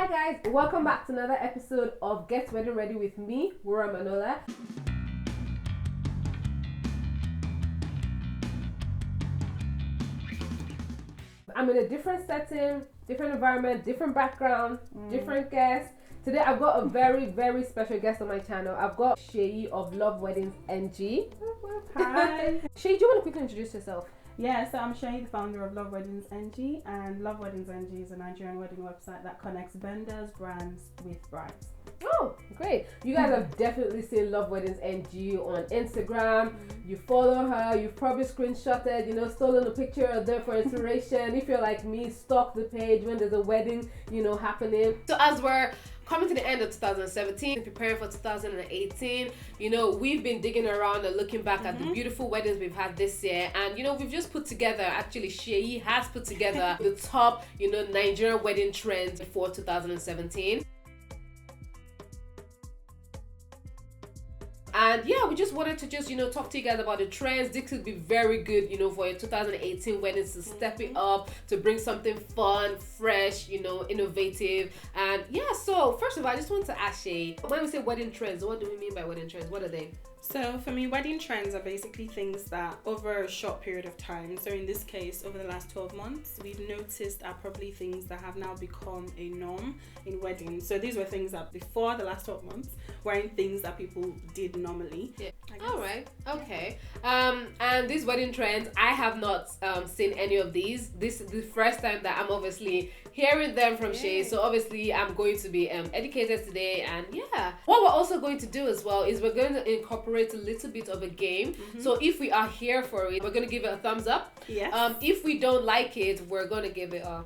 guys, welcome back to another episode of Get Wedding Ready with me, Wura Manola. I'm in a different setting, different environment, different background, different guests. Today I've got a very, very special guest on my channel. I've got Shay of LoveWeddingsNG. Hi. Shay, do you want to quickly introduce yourself? Yeah, so I'm Shay, the founder of LoveWeddingsNG, and LoveWeddingsNG is a Nigerian wedding website that connects vendors, brands with brides. Oh, great. You guys have definitely seen LoveWeddingsNG on Instagram. You follow her, you've probably screenshotted, stolen a picture of there for inspiration. If you're like me, stalk the page when there's a wedding, happening. So as we're coming to the end of 2017, preparing for 2018, we've been digging around and looking back at the beautiful weddings we've had this year. And, we've just put together, actually, Shay has put together the top, Nigerian wedding trends for 2017. And yeah, we just wanted to just, talk to you guys about the trends. This could be very good, for your 2018 weddings to step it up, to bring something fun, fresh, innovative. And yeah, so first of all, I just want to ask Shay, when we say wedding trends, what do we mean by wedding trends? What are they? So for me, wedding trends are basically things that over a short period of time, so in this case, over the last 12 months, we've noticed are probably things that have now become a norm in weddings. So these were things that before the last 12 months weren't things that people did normally. Yeah. All right. Okay. And these wedding trends, I have not seen any of these. This is the first time that I'm obviously hearing them from Shay. So obviously I'm going to be educated today. And yeah, what we're also going to do as well is we're going to incorporate a little bit of a game. So if we are here for it, we're going to give it a thumbs up. Yes. If we don't like it, we're going to give it a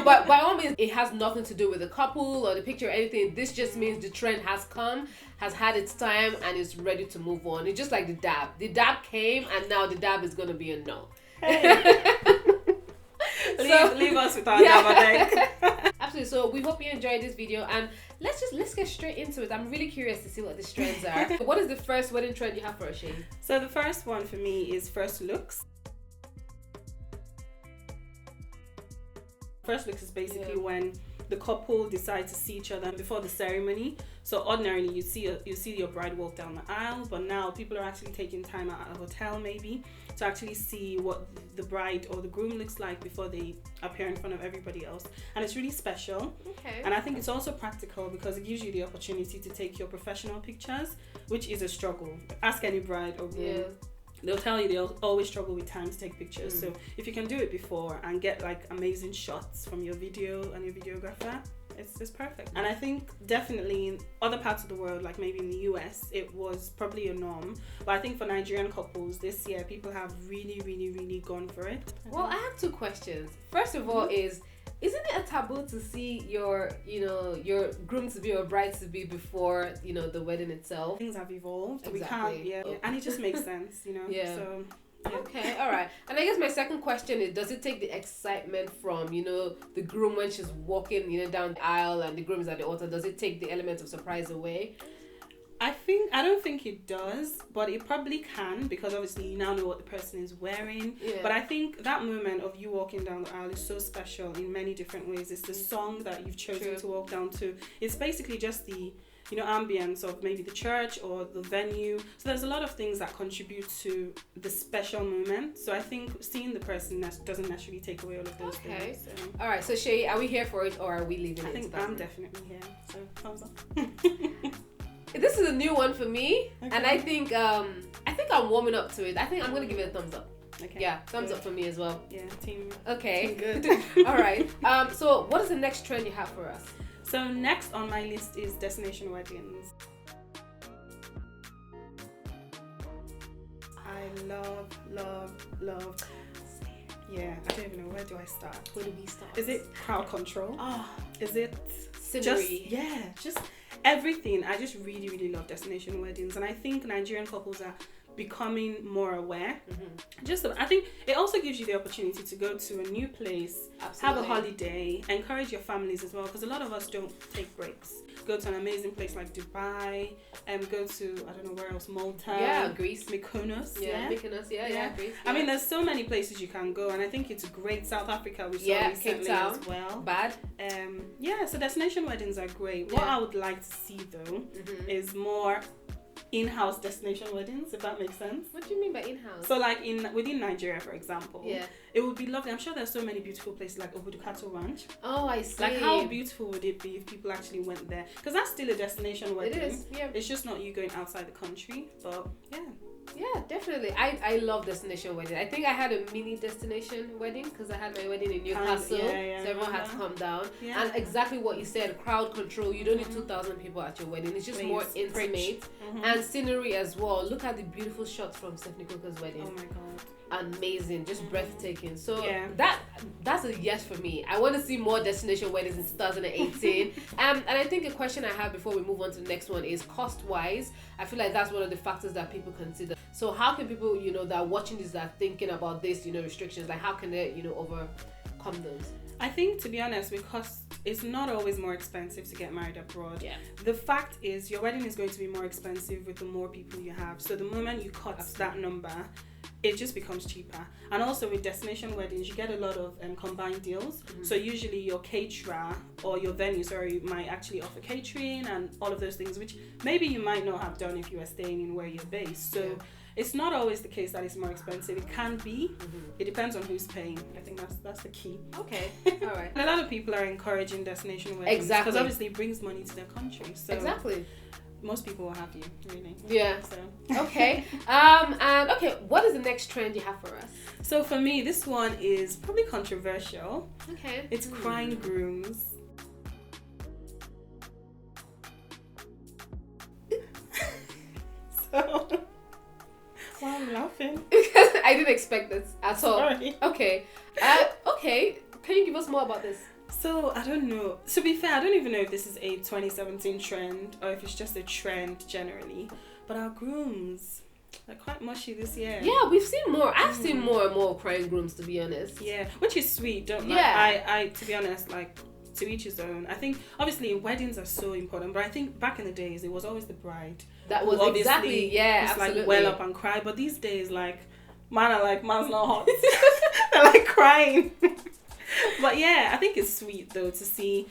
but by all means, it has nothing to do with the couple or the picture or anything. This just means the trend has come, has had its time, and is ready to move on. It's just like the dab. The dab came, and now the dab is going to be a no. Hey. leave us with our dab, I think. Absolutely. So we hope you enjoyed this video, and let's get straight into it. I'm really curious to see what these trends are. What is the first wedding trend you have for us, Shay? So the first one for me is first looks. First looks is basically when the couple decide to see each other before the ceremony. So ordinarily you see your bride walk down the aisle, but now people are actually taking time out at a hotel maybe to actually see what the bride or the groom looks like before they appear in front of everybody else. And it's really special. Okay. And I think it's also practical because it gives you the opportunity to take your professional pictures, which is a struggle. Ask any bride or groom. Yeah. They'll tell you they'll always struggle with time to take pictures. So if you can do it before and get like amazing shots from your video and your videographer, it's perfect. And I think definitely in other parts of the world, like maybe in the US, it was probably a norm. But I think for Nigerian couples this year, people have really, really, really gone for it. Well, I have two questions. First of all isn't it a taboo to see your groom to be or bride to be before, the wedding itself? Things have evolved. Exactly. We can't, and it just makes sense, Yeah. So, yeah. Okay, all right. And I guess my second question is, does it take the excitement from, the groom when she's walking, down the aisle and the groom is at the altar, does it take the element of surprise away? I don't think it does, but it probably can, because obviously you now know what the person is wearing. Yeah. But I think that moment of you walking down the aisle is so special in many different ways. It's the song that you've chosen to walk down to. It's basically just the ambience of maybe the church or the venue. So there's a lot of things that contribute to the special moment. So I think seeing the person doesn't necessarily take away all of those things. So. All right. So Shay, are we here for it or are we leaving it? I think I'm definitely here. So thumbs up. This is a new one for me, and I think I'm warming up to it. I think I'm gonna give it a thumbs up. Okay. Yeah, thumbs up for me as well. Yeah, team. Okay. Team good. All right. So what is the next trend you have for us? So next on my list is destination weddings. I love. Yeah, I don't even know, where do I start? Where do we start? Is it crowd control? Is it scenery? Just everything. I just really, really love destination weddings, and I think Nigerian couples are becoming more aware. I think it also gives you the opportunity to go to a new place, have a holiday, encourage your families as well, because a lot of us don't take breaks. Go to an amazing place like Dubai, go to, I don't know where else, Malta, Greece, Mykonos, Mykonos, Greece. I mean, there's so many places you can go, and I think it's great. South Africa, we saw recently as well. So destination weddings are great. What I would like to see though is more in-house destination weddings, if that makes sense. What do you mean by in-house? So like within Nigeria, for example, it would be lovely. I'm sure there's so many beautiful places like Obudukato Ranch. Oh, I see. Like, how beautiful would it be if people actually went there? Because that's still a destination wedding. It is, It's just not you going outside the country, but yeah, definitely. I love destination wedding. I think I had a mini destination wedding because I had my wedding in Newcastle, so everyone had to come down. And exactly what you said, crowd control. You don't need 2,000 people at your wedding. It's just more intimate and scenery as well. Look at the beautiful shots from Stephanie Coker's wedding. Oh my god, amazing, just breathtaking. So that's a yes for me. I want to see more destination weddings in 2018. And I think a question I have before we move on to the next one is cost wise. I feel like that's one of the factors that people consider. So how can people, that are watching this, that are thinking about this, restrictions, like how can they, overcome those? I think, to be honest, because it's not always more expensive to get married abroad. Yeah. The fact is, your wedding is going to be more expensive with the more people you have. So the moment you cut that number, it just becomes cheaper. And also with destination weddings, you get a lot of combined deals. So usually your caterer or your venue, might actually offer catering and all of those things, which maybe you might not have done if you were staying in where you're based. So it's not always the case that it's more expensive. It can be. It depends on who's paying. I think that's the key. Okay. All right. And a lot of people are encouraging destination weddings. Exactly. Because obviously it brings money to their country. So exactly. Most people will have you, really. Yeah. So. Okay. And what is the next trend you have for us? So for me, this one is probably controversial. Okay. It's crying grooms. So, why am I laughing? I didn't expect this at all. Sorry. Okay. Okay. Can you give us more about this? So, I don't know. To be fair, I don't even know if this is a 2017 trend or if it's just a trend generally. But our grooms are quite mushy this year. Yeah, we've seen more. I've seen more and more crying grooms, to be honest. Yeah, which is sweet. I to be honest, like, to each his own. I think, obviously, weddings are so important. But I think back in the days, it was always the bride. That was exactly, absolutely. Like, well up and cry. But these days, like, man's not hot. They're like crying. But yeah, I think it's sweet though to see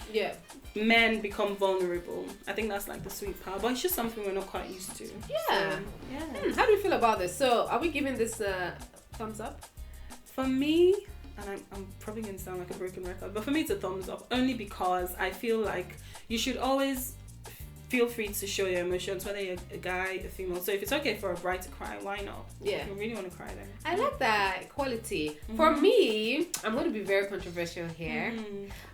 men become vulnerable. I think that's like the sweet part, but it's just something we're not quite used to. Yeah. How do you feel about this? So are we giving this thumbs up? For me, and I'm probably going to sound like a broken record, but for me it's a thumbs up, only because I feel like you should always feel free to show your emotions, whether you're a guy, a female. So if it's okay for a bride to cry, why not? Yeah. If you really want to cry then. I like that equality. For me, I'm going to be very controversial here.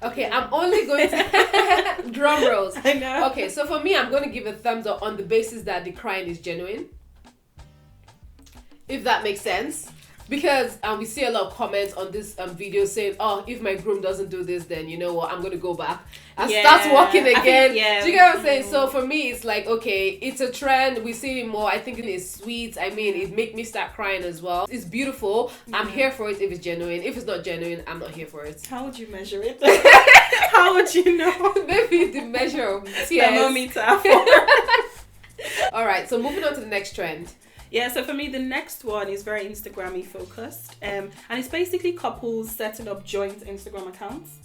Okay, I'm only going to... Drum rolls. I know. Okay, so for me, I'm going to give a thumbs up on the basis that the crying is genuine. If that makes sense. Because we see a lot of comments on this video saying, oh, if my groom doesn't do this, then you know what, I'm going to go back and start walking again. Do you get what I'm saying? So for me, it's like, okay, it's a trend. We see it more. I think it is sweet. I mean, it make me start crying as well. It's beautiful. I'm here for it if it's genuine. If it's not genuine, I'm not here for it. How would you measure it? How would you know? Maybe the measure of thermometer. All right, so moving on to the next trend. Yeah, so for me, the next one is very Instagram-y focused. And it's basically couples setting up joint Instagram accounts.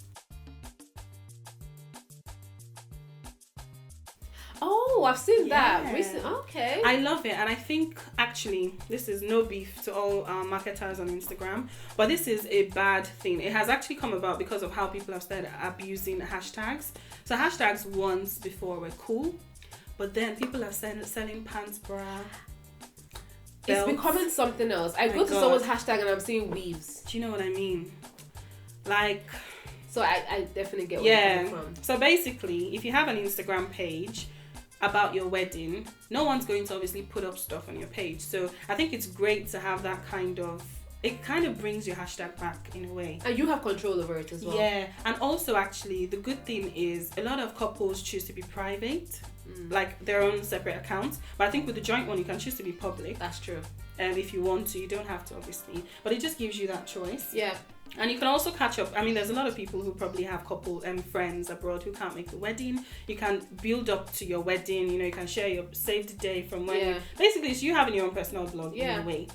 Oh, I've seen that recently. Okay. I love it. And I think, actually, this is no beef to all marketers on Instagram, but this is a bad thing. It has actually come about because of how people have started abusing hashtags. So hashtags once before were cool, but then people are selling pants, bra. It's becoming something else. I go to someone's hashtag and I'm seeing weaves. Do you know what I mean? Like... So I definitely get where you're coming from. So basically, if you have an Instagram page about your wedding, no one's going to obviously put up stuff on your page. So I think it's great to have that kind of it kind of brings your hashtag back in a way. And you have control over it as well. Yeah, and also actually the good thing is a lot of couples choose to be private, like their own separate accounts. But I think with the joint one, you can choose to be public. That's true. If you want to, you don't have to, obviously. But it just gives you that choice. Yeah. And you can also catch up. I mean, there's a lot of people who probably have couple friends abroad who can't make the wedding. You can build up to your wedding. You know, you can share your saved day from when. Yeah. Basically, it's you having your own personal blog in a way.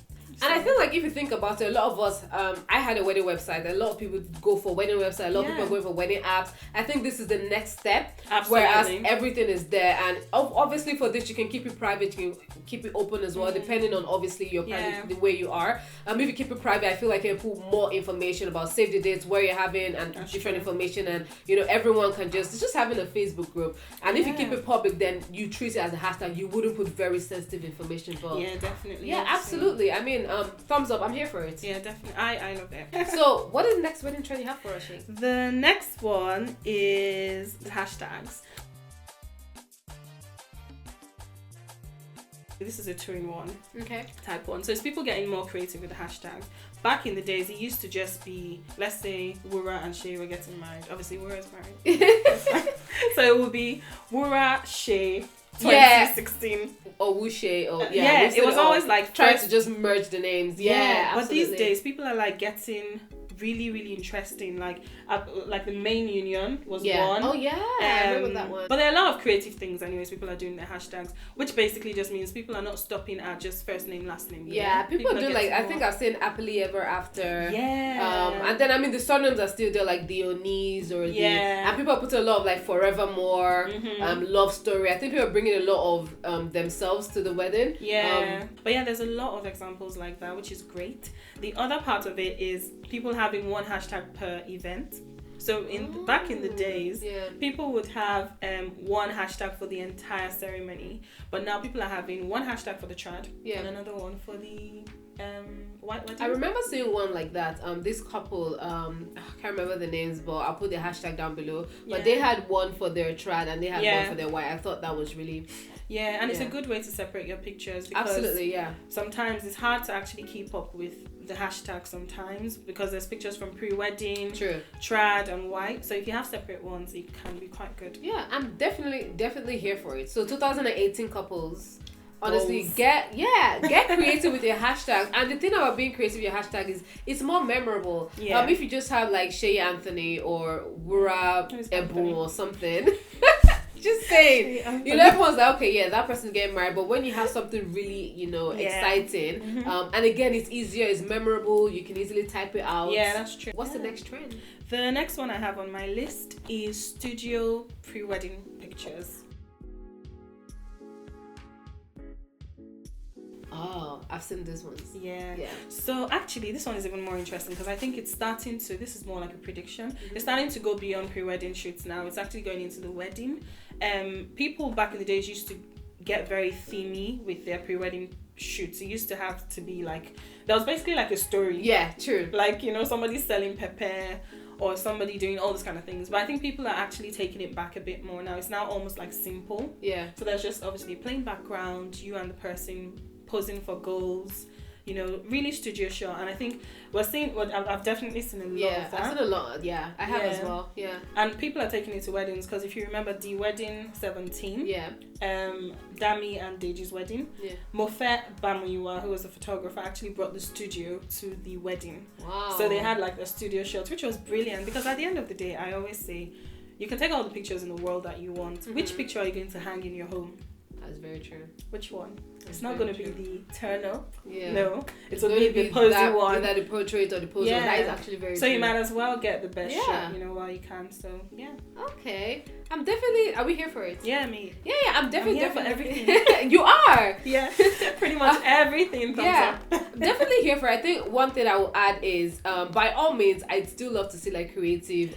And I feel like if you think about it, a lot of us, I had a wedding website. A lot of people go for wedding website. A lot of people are going for wedding apps. I think this is the next step. Absolutely. Whereas everything is there. And obviously for this, you can keep it private. You can keep it open as well, depending on obviously your private, the way you are. If you keep it private, I feel like you can put more information about save the dates, where you're having, and different information. And, you know, everyone can it's just having a Facebook group. And if you keep it public, then you treat it as a hashtag. You wouldn't put very sensitive information. But yeah, definitely. Yeah, absolutely. I mean, thumbs up. I'm here for it. Yeah, definitely. I love it. So, what is the next wedding trend you have for us, Shay? The next one is the hashtags. This is a 2-in-1 type one. So it's people getting more creative with the hashtags. Back in the days, it used to just be, let's say, Wura and Shay were getting married. Obviously, Wura is married. So it would be Wura, Shay, 2016. Or Wushe, or it was always like trying to just merge the names. Yeah, but these days people are like getting really, really interesting. Like the main union was one. Oh yeah, I remember that one. But there are a lot of creative things, anyways. People are doing their hashtags, which basically just means people are not stopping at just first name, last name. Yeah, people do like I think I've seen happily ever after. Yeah. And then I mean the surnames are still there, like Dionys or and people are putting a lot of like forevermore, love story. I think people are bringing a lot of themselves to the wedding. Yeah. But yeah, there's a lot of examples like that, which is great. The other part of it is people having one hashtag per event. So back in the days, people would have one hashtag for the entire ceremony, but now people are having one hashtag for the trad and another one for the white wedding. I remember seeing one like that. This couple, I can't remember the names, but I'll put the hashtag down below. But they had one for their trad and they had one for their white. I thought that was really and it's a good way to separate your pictures because absolutely sometimes it's hard to actually keep up with the hashtag sometimes because there's pictures from pre-wedding, trad and white. So if you have separate ones, it can be quite good. Yeah, I'm definitely here for it. So 2018 couples, honestly, get creative with your hashtag. And the thing about being creative with your hashtag is it's more memorable. If you just have like Shay Anthony or Wura Ebu or something. Just saying, you know, everyone's like, okay, that person's getting married, but when you have something really, you know, exciting, and again, it's easier, it's memorable, you can easily type it out. Yeah, that's true. What's the next trend? The next one I have on my list is studio pre-wedding pictures. Oh, I've seen this one. Yeah. So actually, this one is even more interesting because I think it's starting to, this is more like a prediction. It's starting to go beyond pre-wedding shoots now. It's actually going into the wedding. People back in the days used to get very themey with their pre-wedding shoots. It used to have to be like, there was basically like a story. Yeah, true. Like, you know, somebody selling pepper or somebody doing all those kind of things. But I think people are actually taking it back a bit more now. It's now almost like simple. Yeah. So there's just obviously a plain background, you and the person posing for goals, you know, really studio shot. And I think we're seeing, I've definitely seen a lot of that. I've seen a lot, I have as well, And people are taking it to weddings because if you remember the wedding 17, Dami and Deji's wedding, Mofe Bamuyiwa, who was a photographer, actually brought the studio to the wedding. Wow. So they had like a studio shot, which was brilliant because at the end of the day, I always say, you can take all the pictures in the world that you want. Which picture are you going to hang in your home? That's very true. Which one? It's not going to be the turn up. Yeah. No. It's going to be the posy one. Either the portrait or the pose one. That is actually very So true. you might as well get the best shot, you know, while you can. So, yeah. Okay. I'm definitely... Are we here for it? Yeah, me. Yeah, I'm definitely here for everything. You are! Yeah. Pretty much everything comes up. Definitely here for it. I think one thing I will add is, by all means, I'd still love to see like creative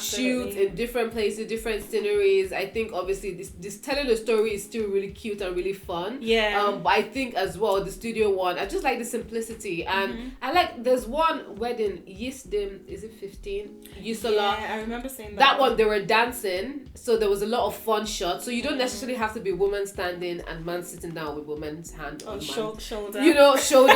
shoots in different places, different sceneries. I think obviously this telling the story is still really cute and really fun. Yeah. But I think as well, the studio one, I just like the simplicity. And I like, there's one wedding, Yisdim, is it 15? Yusola. Yeah, I remember saying that. That one, they were dancing. wedding, so there was a lot of fun shots. So you don't necessarily have to be woman standing and man sitting down with woman's hand on shoulder. You know, shoulder.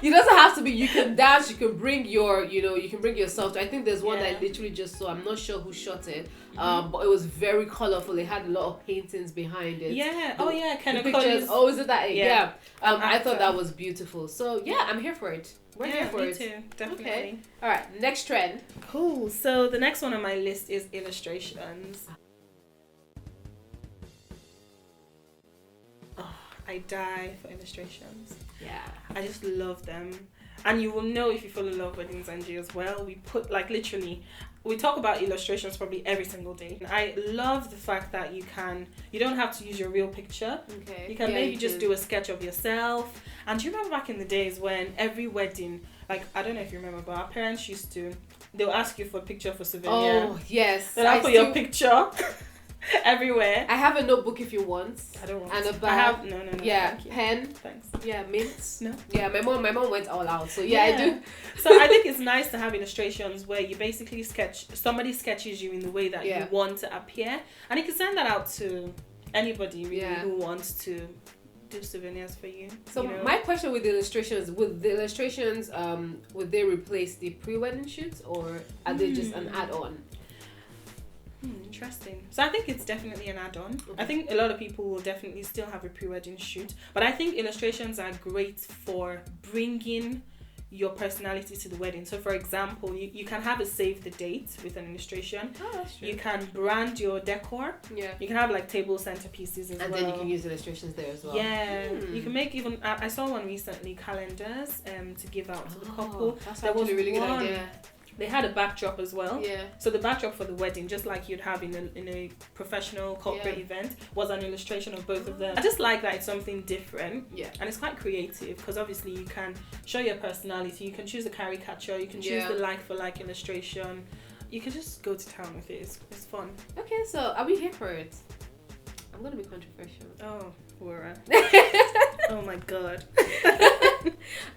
It doesn't have to be. You can dance. You can bring your, you can bring yourself. I think there's one that I literally just saw. I'm not sure who shot it, but it was very colorful. It had a lot of paintings behind it. Yeah. Kind of pictures. Oh, is it that? Yeah. I thought that actor. was beautiful. So yeah, I'm here for it. We're here for me it. too, definitely. Okay. All right. Next trend. Cool. So the next one on my list is illustrations. Oh, I die for illustrations. Yeah. I just love them. And you will know if you follow LoveWeddingsNG as well. We put, like, literally, we talk about illustrations probably every single day. I love the fact that you don't have to use your real picture. Okay. You can maybe just do a sketch of yourself. And do you remember back in the days when every wedding, like, I don't know if you remember, but our parents they'll ask you for a picture for souvenir. Oh, yes. They'll put your picture everywhere. I have a notebook if you want. I don't want. And a I bag. have no. Yeah, Thank you. pen. Thanks. Yeah, mints. No. Yeah, my mom went all out. So yeah, I do. So I think it's nice to have illustrations where you basically somebody sketches you in the way that you want to appear, and you can send that out to anybody really who wants to do souvenirs for you. So my question with the illustrations, would they replace the pre-wedding shoots, or are they just an add-on? Interesting. So I think it's definitely an add-on. Okay. I think a lot of people will definitely still have a pre-wedding shoot, but I think illustrations are great for bringing your personality to the wedding. So for example, you can have a save the date with an illustration. Oh, that's true. You can brand your decor. Yeah. You can have like table centerpieces as well. And then you can use illustrations there as well. Yeah. You can make even, I saw one recently, calendars to give out to the couple. That's actually a really good idea. They had a backdrop as well. Yeah. So the backdrop for the wedding, just like you'd have in a professional corporate event, was an illustration of both of them. I just like that it's something different. Yeah. And it's quite creative because obviously you can show your personality. You can choose a caricature. You can choose the like for like illustration. You can just go to town with it. It's fun. Okay, so are we here for it? I'm gonna be controversial. Oh, Wura. Oh my god.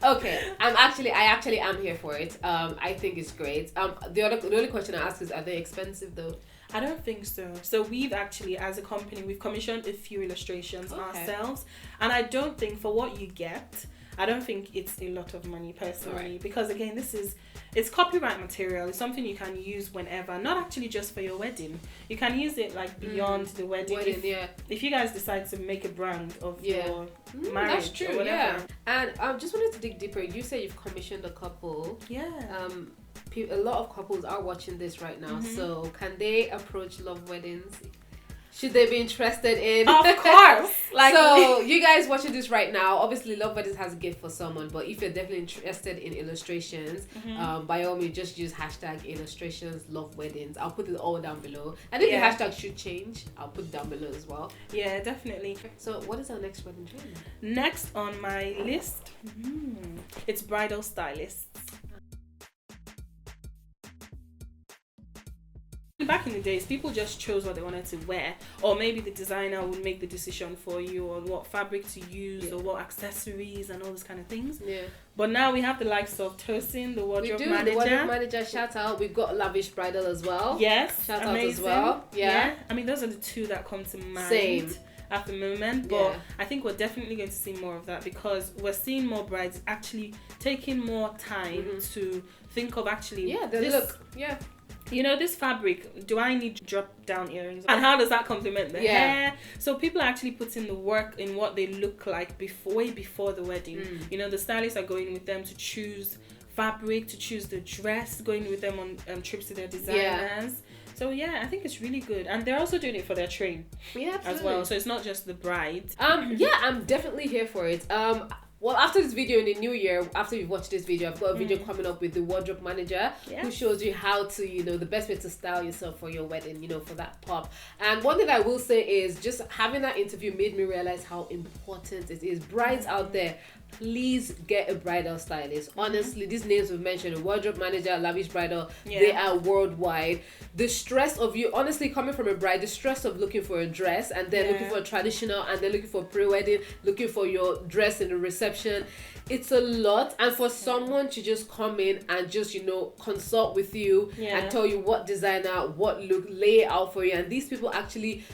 Okay, I actually am here for it. I think it's great. The only question I ask is, are they expensive though? I don't think so. So we've actually, as a company, we've commissioned a few illustrations ourselves, and I don't think for what you get, I don't think it's a lot of money personally, because again, it's copyright material. It's something you can use whenever, not actually just for your wedding. You can use it like beyond the wedding. If you guys decide to make a brand of your marriage, that's true. Or whatever. And I just wanted to dig deeper. You say you've commissioned a couple. Yeah. A lot of couples are watching this right now. So can they approach Love Weddings? Should they be interested in? Of course. So you guys watching this right now, obviously Love Weddings has a gift for someone, but if you're definitely interested in illustrations, by all means just use hashtag illustrations Love Weddings. I'll put it all down below. And if the hashtag should change, I'll put it down below as well. Yeah, definitely. So what is our next wedding trend? Next on my list, it's bridal stylists. Back in the days, people just chose what they wanted to wear, or maybe the designer would make the decision for you on what fabric to use or what accessories and all those kind of things. Yeah. But now we have the likes of Tosin, the wardrobe manager. The wardrobe manager, shout out. We've got Lavish Bridal as well. Yes, shout out as well. Yeah. I mean, those are the two that come to mind. Same. At the moment, but I think we're definitely going to see more of that, because we're seeing more brides actually taking more time to think of actually look. You know, this fabric, do I need drop down earrings? And how does that complement the hair? So people are actually putting the work in what they look like way before the wedding. You know, the stylists are going with them to choose fabric, to choose the dress, going with them on trips to their designers. So I think it's really good, and they're also doing it for their train as well. So it's not just the bride. I'm definitely here for it. Well, after this video in the new year, after you've watched this video, I've got a video coming up with the wardrobe manager who shows you how to, the best way to style yourself for your wedding, for that pop. And one thing I will say is just having that interview made me realize how important it is. Brides out there, please get a bridal stylist. Honestly, these names we've mentioned, wardrobe manager, Lavish Bridal, they are worldwide. The stress of you, honestly, coming from a bride, the stress of looking for a dress and then looking for a traditional and then looking for pre-wedding, looking for your dress in the reception reception. It's a lot, and for someone to just come in and just, you know, consult with you and tell you what designer, what look, lay out for you, and these people actually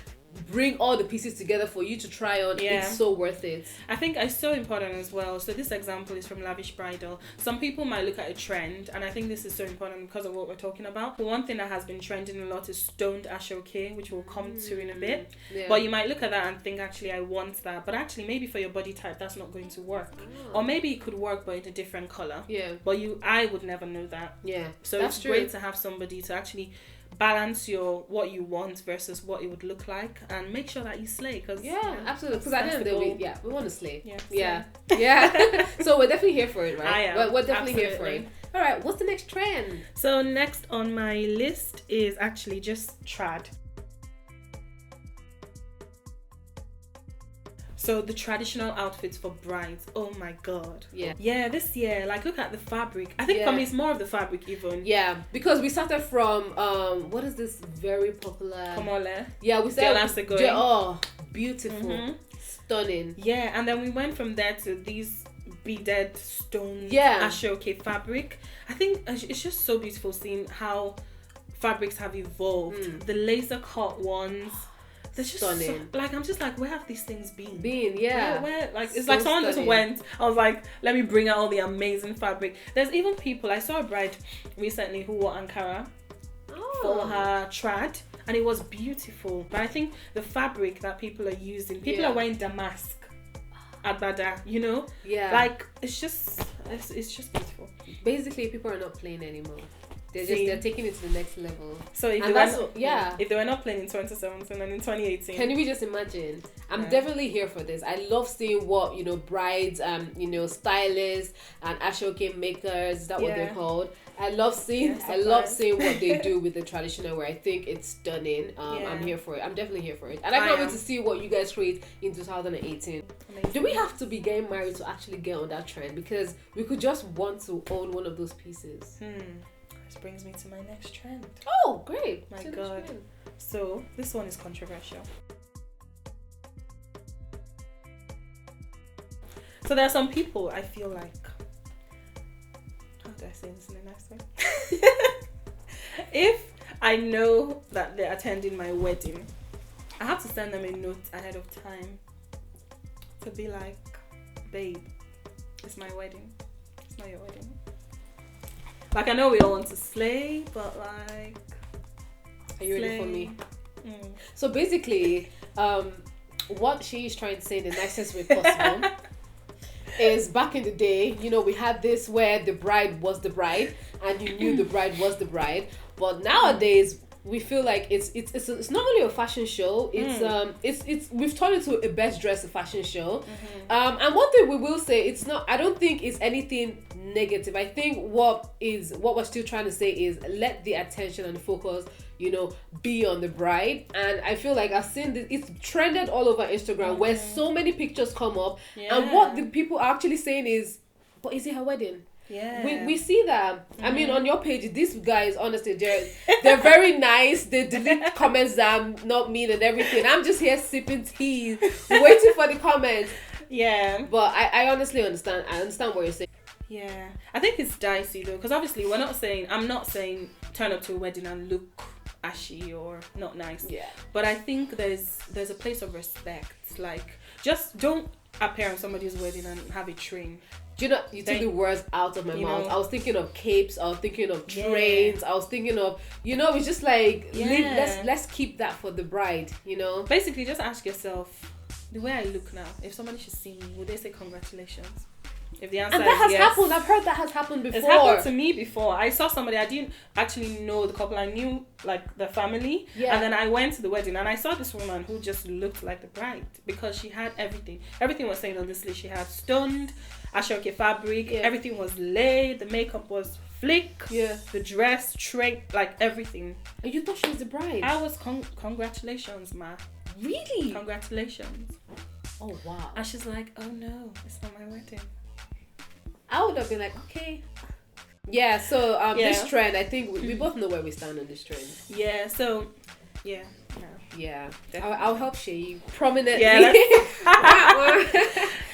bring all the pieces together for you to try on. It's so worth it. I think it's so important as well. So this example is from Lavish Bridal. Some people might look at a trend, and I think this is so important because of what we're talking about. One thing that has been trending a lot is stoned ashoke, which we'll come to in a bit. But you might look at that and think, actually, I want that, but actually maybe for your body type that's not going to work. Or maybe it could work but in a different color. But I would never know that. So it's great to have somebody to actually balance what you want versus what it would look like, and make sure that you slay. Cause absolutely. Because at the end of the day, we want to slay. Yeah. So we're definitely here for it, right? I am. We're definitely here for it. All right. What's the next trend? So next on my list is actually just trad. So the traditional outfits for brides. Oh my god. Yeah, this year, like, look at the fabric. I think for me it's more of the fabric even. Yeah, because we started from what is this very popular Komole. Yeah, we started beautiful. Stunning. Yeah, and then we went from there to these beaded stone ashoke fabric. I think it's just so beautiful seeing how fabrics have evolved. The laser cut ones. They're just stunning. So, like, I'm just like, where have these things been? Where like, it's so like someone just went. I was like, let me bring out all the amazing fabric. There's even people. I saw a bride recently who wore Ankara for her trad, and it was beautiful. But I think the fabric that people are using, people are wearing damask, agbada, you know, like it's just beautiful. Basically, people are not playing anymore. They're taking it to the next level. So if they were not playing in 2017 and in 2018, can we just imagine? I'm definitely here for this. I love seeing what, you know, brides, you know, stylists and ashoke makers. Is that what they're called? I love seeing what they do with the traditional wear. I think it's stunning. I'm here for it. I'm definitely here for it, and I can't wait to see what you guys create in 2018. Amazing. Do we have to be getting married to actually get on that trend? Because we could just want to own one of those pieces. This brings me to my next trend. Oh, great. My God. So, this one is controversial. So, there are some people I feel like... How do I say this in a nice way? If I know that they're attending my wedding, I have to send them a note ahead of time to be like, babe, it's my wedding. It's not your wedding. Like, I know we all want to slay, but like... Are you ready for me? So basically, what she is trying to say in the nicest way possible is, back in the day, you know, we had this where the bride was the bride and you knew the bride was the bride. But nowadays, we feel like it's not only a fashion show. It's we've turned it to a best dressed fashion show. And one thing we will say, it's not. I don't think it's anything negative. I think what we're still trying to say is, let the attention and the focus, you know, be on the bride. And I feel like I've seen this. It's trended all over Instagram where so many pictures come up, and what the people are actually saying is, but is it her wedding? We see that. I mean, on your page, these guys, honestly, they're very nice. They delete comments that I'm not mean and everything. I'm just here sipping tea, waiting for the comments. But I honestly understand. I understand what you're saying. I think it's dicey though, because obviously I'm not saying turn up to a wedding and look ashy or not nice. But I think there's a place of respect. Like, just don't appear on somebody's wedding and have a train. Do you know, you took the words out of my mouth. I was thinking of capes, I was thinking of trains, I was thinking of, you know, it's just like, let's keep that for the bride, you know? Basically, just ask yourself, the way I look now, if somebody should see me, would they say congratulations? If the answer is yes. And that has happened. I've heard that has happened before. It's happened to me before. I saw somebody, I didn't actually know the couple. I knew, like, the family. And then I went to the wedding and I saw this woman who just looked like the bride because she had everything. Everything was saying on this list. She had stoned ashoke fabric. Everything was laid. The makeup was flick. The dress, straight, like everything. And you thought she was the bride? I was, congratulations, ma. Really? Congratulations. Oh, wow. And she's like, oh no, it's not my wedding. I would have been like, okay. Yeah, so this trend, I think we both know where we stand on this trend. Yeah, so, yeah, no. Yeah, I'll help Shay prominently.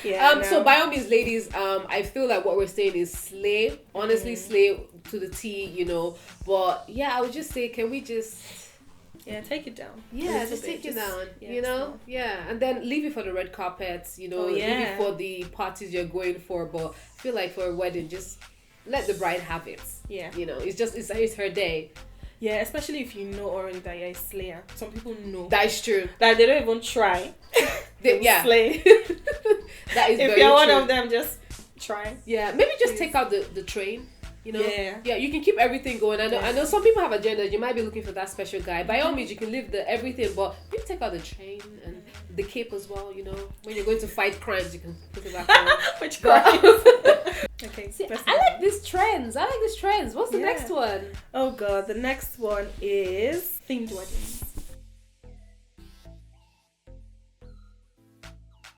Yeah. So by all means, ladies, I feel like what we're saying is slay. Honestly, slay to the T, you know. But yeah, I would just say, can we just take it down. Yeah, just take it down. You know, and then leave it for the red carpets. You know, leave it for the parties you're going for. But I feel like for a wedding, just let the bride have it. Yeah, you know, it's her day. Yeah, especially if you know already that you're a slayer. Some people know. That is true. That they don't even try. Slay. That is if you're one of them, just try. Yeah, maybe just take out the train. You know, you can keep everything going. I know some people have agendas. You might be looking for that special guy. By all means, you can leave the everything, but you take out the train and the cape as well. You know, when you're going to fight crimes, you can put it back on. Which crimes? Okay. See, I like these trends. What's the next one? Oh god, the next one is themed weddings.